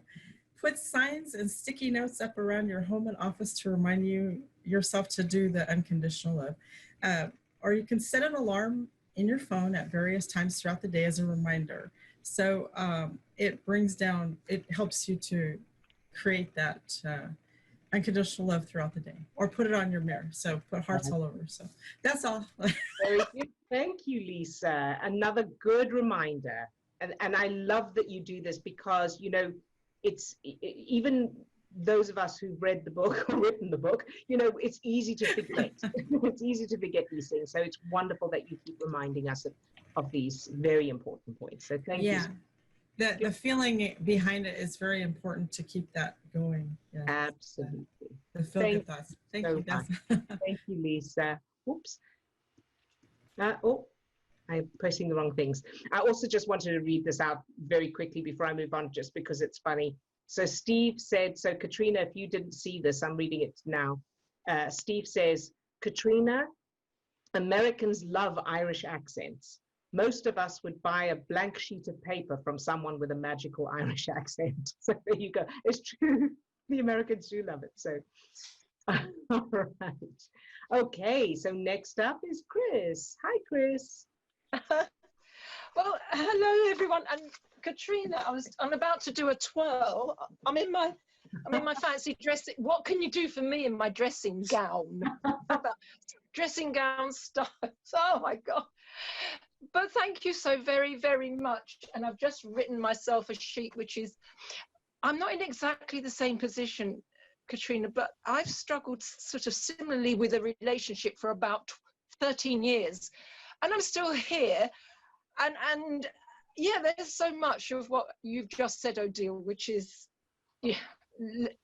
Put signs and sticky notes up around your home and office to remind yourself to do the unconditional love. Or you can set an alarm in your phone at various times throughout the day as a reminder. So it helps you to create that unconditional love throughout the day, or put it on your mirror. So put hearts all over. So that's all. Very good. Thank you, Lisa. Another good reminder. And I love that you do this because, you know, it's even those of us who've read the book or written the book, you know, it's easy to forget. It's easy to forget these things. So it's wonderful that you keep reminding us of these very important points. So thank you. The feeling behind it is very important to keep that going. Yeah. Absolutely. The feel-good thoughts. Thank you. Thank you, Lisa. Oops. I'm pressing the wrong things. I also just wanted to read this out very quickly before I move on, just because it's funny. So Steve said, so Katrina, if you didn't see this, I'm reading it now. Steve says, Katrina, Americans love Irish accents. Most of us would buy a blank sheet of paper from someone with a magical Irish accent. So there you go. It's true. The Americans do love it. So, all right. Okay, so next up is Chris. Hi, Chris. Well, hello everyone. And Katrina, I'm about to do a twirl. I'm in my fancy dressing. What can you do for me in my dressing gown? Dressing gown styles. Oh my God. But thank you so very, very much. And I've just written myself a sheet, which is, I'm not in exactly the same position, Katrina, but I've struggled sort of similarly with a relationship for about 13 years. And I'm still here. And yeah, there's so much of what you've just said, Odille, which is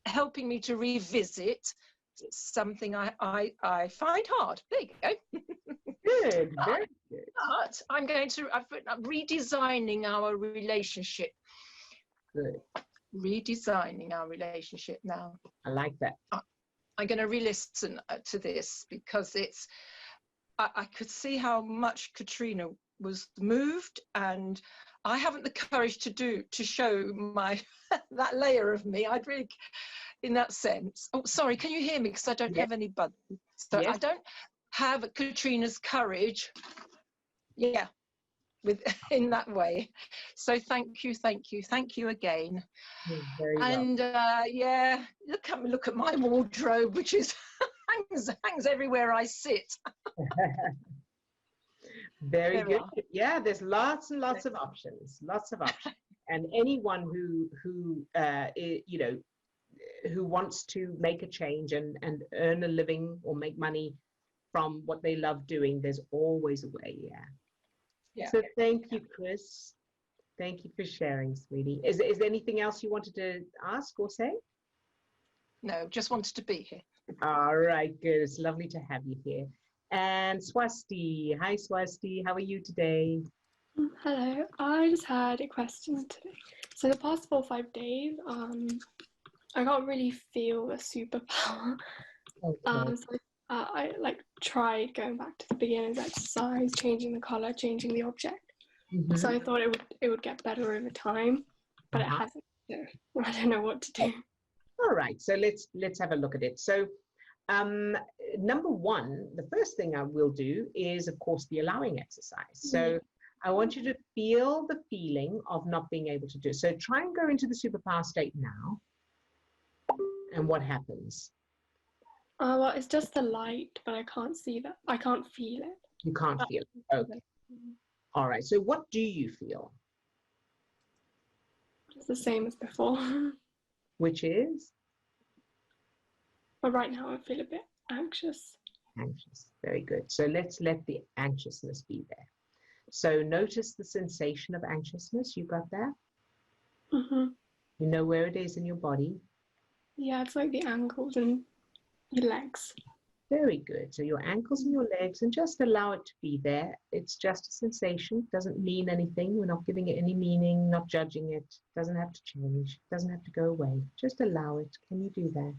helping me to revisit something I find hard. There you go. Good, very good. But I'm redesigning our relationship. Good. Redesigning our relationship now. I like that. I'm going to re-listen to this because I could see how much Katrina was moved, and I haven't the courage to show my that layer of me. I'd really, in that sense. Oh, sorry, can you hear me? Because I don't have any buttons. So I don't have Katrina's courage. Yeah, in that way. So thank you again. And yeah, look at my wardrobe, which is hangs everywhere I sit. Very good. Yeah, there's lots and lots of options. And anyone who you know, who wants to make a change and earn a living or make money from what they love doing, there's always a way. Yeah. So thank you, Chris. Thank you for sharing, sweetie. Is there anything else you wanted to ask or say? No, just wanted to be here. All right, good. It's lovely to have you here. And Swasti. Hi, Swasti. How are you today? Hello. I just had a question today. So the past 4 or 5 days, I can't really feel a superpower. Okay. So I tried going back to the beginner's exercise, changing the color, changing the object. Mm-hmm. So I thought it would get better over time, but it hasn't. So I don't know what to do. All right. So let's have a look at it. So number one, the first thing I will do is, of course, the allowing exercise. So I want you to feel the feeling of not being able to do. So try and go into the superpower state now. And what happens? Well, it's just the light, but I can't see that. I can't feel it. You can't feel it. Okay. All right. So what do you feel? It's the same as before. Which is? But right now I feel a bit anxious. Anxious. Very good. So let's let the anxiousness be there. So notice the sensation of anxiousness. You got that? Mm-hmm. You know where it is in your body? Yeah, it's like the ankles and your legs. Very good. So your ankles and your legs, and just allow it to be there. It's just a sensation. It doesn't mean anything. We're not giving it any meaning, not judging it. It doesn't have to change. It doesn't have to go away. Just allow it. Can you do that?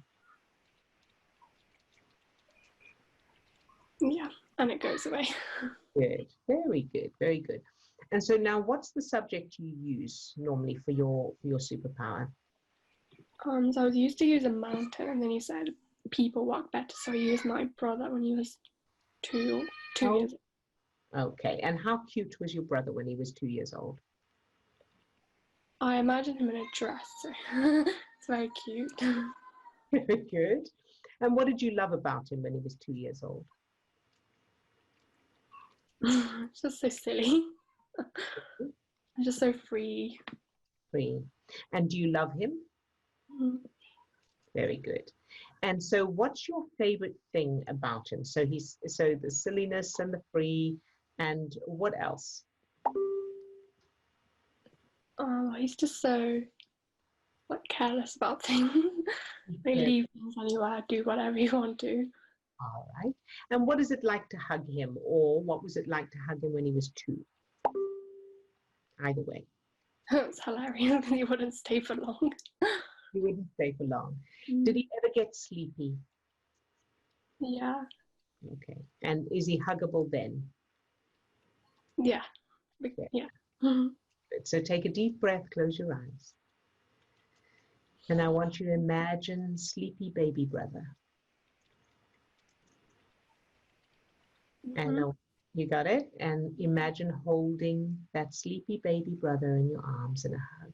Yeah, and it goes away. Good. Very good. Very good. And so now, what's the subject you use normally for your superpower? So I was used to use a mountain, and then you said people walk better, so I used my brother when he was two years old. Okay. And how cute was your brother when he was 2 years old? I imagine him in a dress, so it's very cute. Very good. And what did you love about him when he was 2 years old? It's just so silly. Just so free. Free. And do you love him? Mm. Very good. And so what's your favorite thing about him? So the silliness and the free, and what else? Oh, he's just so careless about things. They leave things anywhere, do whatever you want to. All right. And what is it like to hug him, or what was it like to hug him when he was 2? Either way. It was hilarious because he wouldn't stay for long. He wouldn't stay for long. Did he ever get sleepy? Yeah. Okay. And is he huggable then? Yeah. Okay. Yeah. Good. So take a deep breath, close your eyes. And I want you to imagine sleepy baby brother. And you got it? And imagine holding that sleepy baby brother in your arms in a hug.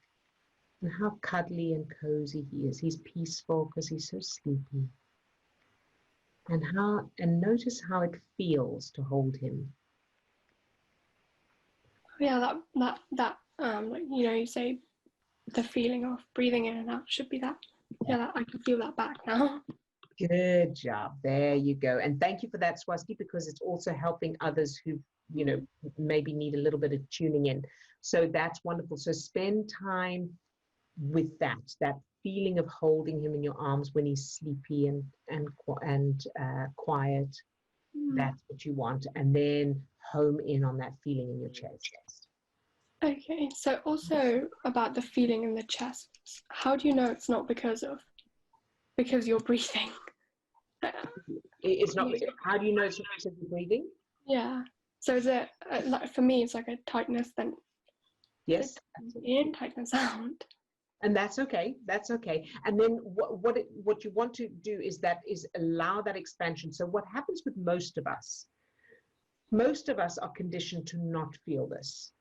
And how cuddly and cozy he is. He's peaceful because he's so sleepy. And notice how it feels to hold him. Yeah, that like, you know, you say the feeling of breathing in and out should be that. Yeah, I can feel that back now. Good job. There you go. And thank you for that, Swasti, because it's also helping others who, you know, maybe need a little bit of tuning in. So that's wonderful. So spend time with that feeling of holding him in your arms when he's sleepy and quiet. That's what you want. And then home in on that feeling in your chest. Okay, so also about the feeling in the chest, how do you know it's not because you're breathing? It's not. How do you know it's not because you're breathing? Yeah. So is it like, for me, it's like a tightness, then yes, in, tightness out. And that's okay. That's okay. And then what you want to do is allow that expansion. So what happens with most of us are conditioned to not feel this.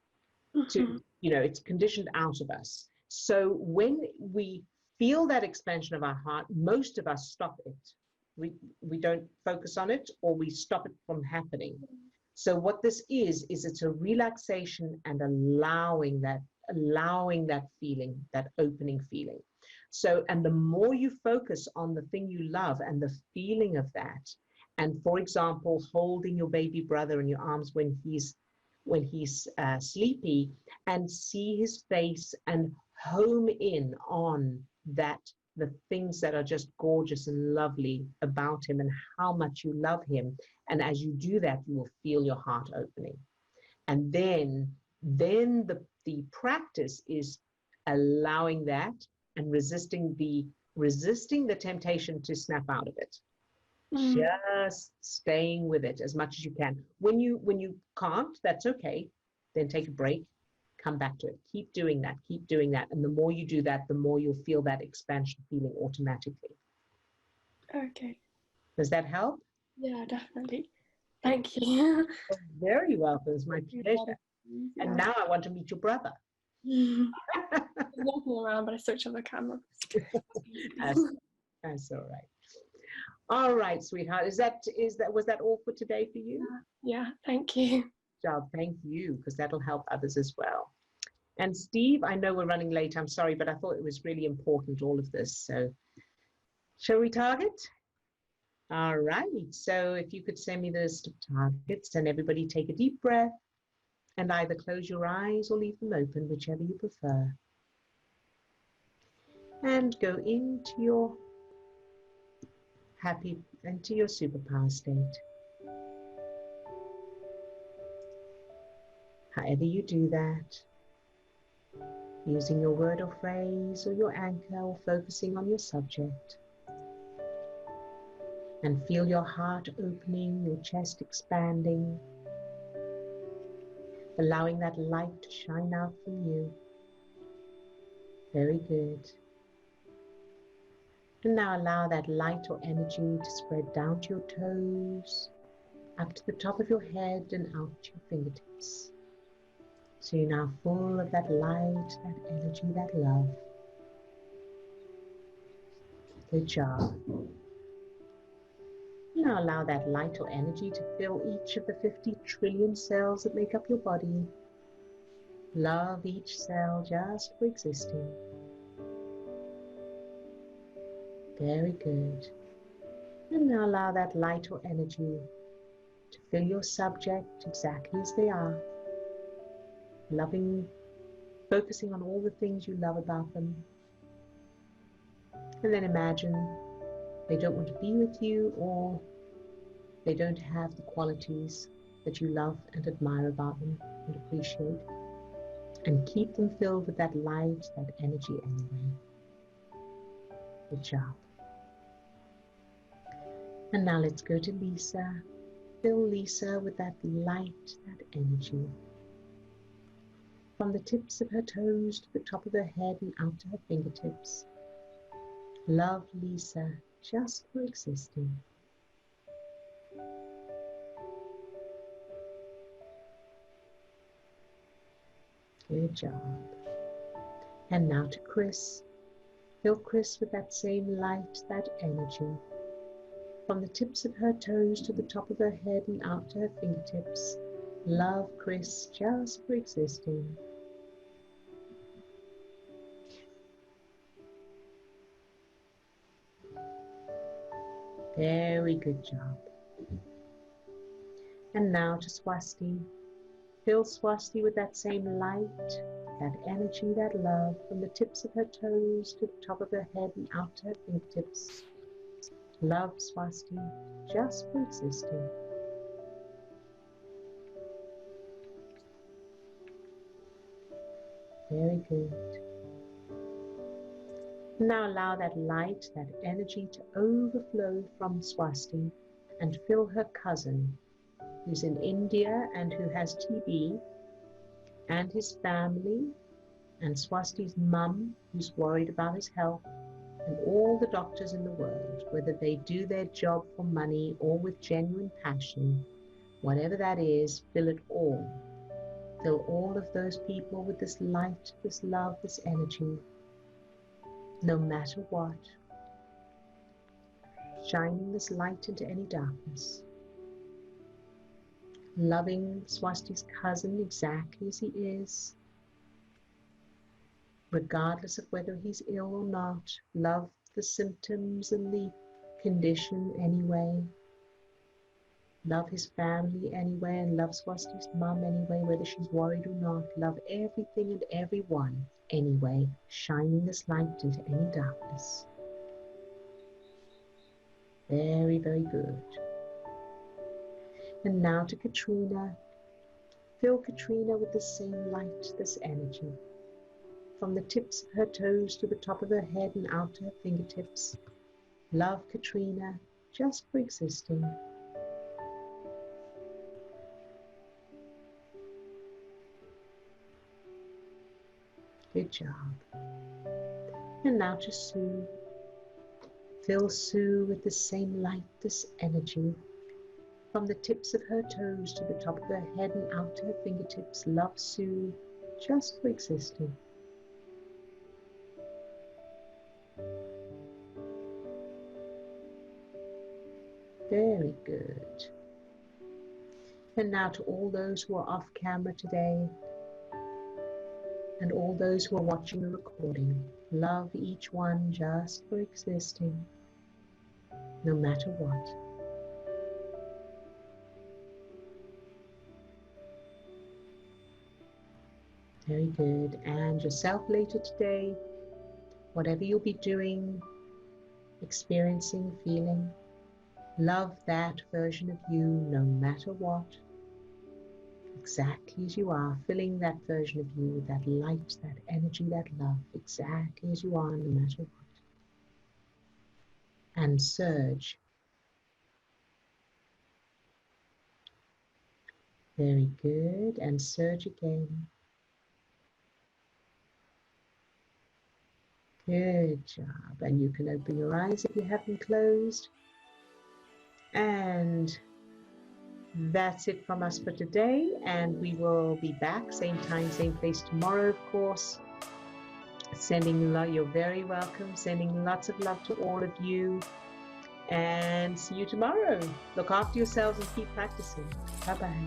To, you know, it's conditioned out of us. So when we feel that expansion of our heart, most of us stop it. We don't focus on it, or we stop it from happening. So what this is it's a relaxation and allowing that feeling, that opening feeling. So, and the more you focus on the thing you love and the feeling of that, and for example, holding your baby brother in your arms when he's sleepy, and see his face and home in on that, the things that are just gorgeous and lovely about him and how much you love him. And as you do that, you will feel your heart opening. And then the practice is allowing that and resisting the temptation to snap out of it. Just staying with it as much as you can. When you can't, that's okay. Then take a break, come back to it. Keep doing that. And the more you do that, the more you'll feel that expansion feeling automatically. Okay. Does that help? Yeah, definitely. Thank you. You're very welcome. It's my pleasure. Yeah. And now I want to meet your brother. I'm walking around, but I switch on the camera. That's all right. All right, sweetheart. Was that all for today for you? Yeah, thank you. Job, thank you, because that'll help others as well. And Steve, I know we're running late. I'm sorry, but I thought it was really important, all of this. So shall we target? All right. So if you could send me the list of targets, and everybody take a deep breath and either close your eyes or leave them open, whichever you prefer. And go into your superpower state. However you do that, using your word or phrase or your anchor or focusing on your subject. And feel your heart opening, your chest expanding, allowing that light to shine out from you. Very good. And now allow that light or energy to spread down to your toes, up to the top of your head and out to your fingertips. So you're now full of that light, that energy, that love. Good job. Now allow that light or energy to fill each of the 50 trillion cells that make up your body. Love each cell just for existing. Very good. And now allow that light or energy to fill your subject exactly as they are. Loving, focusing on all the things you love about them. And then imagine they don't want to be with you, or they don't have the qualities that you love and admire about them and appreciate. And keep them filled with that light, that energy anyway. Good job. And now let's go to Lisa. Fill Lisa with that light, that energy. From the tips of her toes to the top of her head and out to her fingertips. Love Lisa just for existing. Good job. And now to Chris. Fill Chris with that same light, that energy. From the tips of her toes to the top of her head and out to her fingertips. Love Chris just for existing. Very good job. And now to Swasti. Fill Swasti with that same light, that energy, that love, from the tips of her toes to the top of her head and out to her fingertips. Love Swasti just for existing. Very good. Now allow that light, that energy to overflow from Swasti and fill her cousin, who's in India and who has TB, and his family, and Swasti's mum, who's worried about his health, and all the doctors in the world, whether they do their job for money or with genuine passion, whatever that is, fill it all. Fill all of those people with this light, this love, this energy, no matter what, shining this light into any darkness. Loving Swasti's cousin exactly as he is, regardless of whether he's ill or not. Love the symptoms and the condition anyway. Love his family anyway, and love Swasti's mum anyway, whether she's worried or not. Love everything and everyone anyway, shining this light into any darkness. Very, very good. And now to Katrina. Fill Katrina with the same light, this energy. From the tips of her toes to the top of her head and out to her fingertips. Love Katrina just for existing. Good job. And now to Sue. Fill Sue with the same light, this energy. From the tips of her toes to the top of her head and out to her fingertips. Love Sue just for existing. Very good. And now to all those who are off camera today, and all those who are watching the recording, love each one just for existing, no matter what. Very good. And yourself later today, whatever you'll be doing, experiencing, feeling, love that version of you no matter what, exactly as you are, filling that version of you with that light, that energy, that love, exactly as you are, no matter what. And surge. Very good. And surge again. Good job. And you can open your eyes if you haven't closed. And that's it from us for today. And we will be back, same time, same place tomorrow, of course. Sending love, you're very welcome. Sending lots of love to all of you. And see you tomorrow. Look after yourselves and keep practicing. Bye-bye.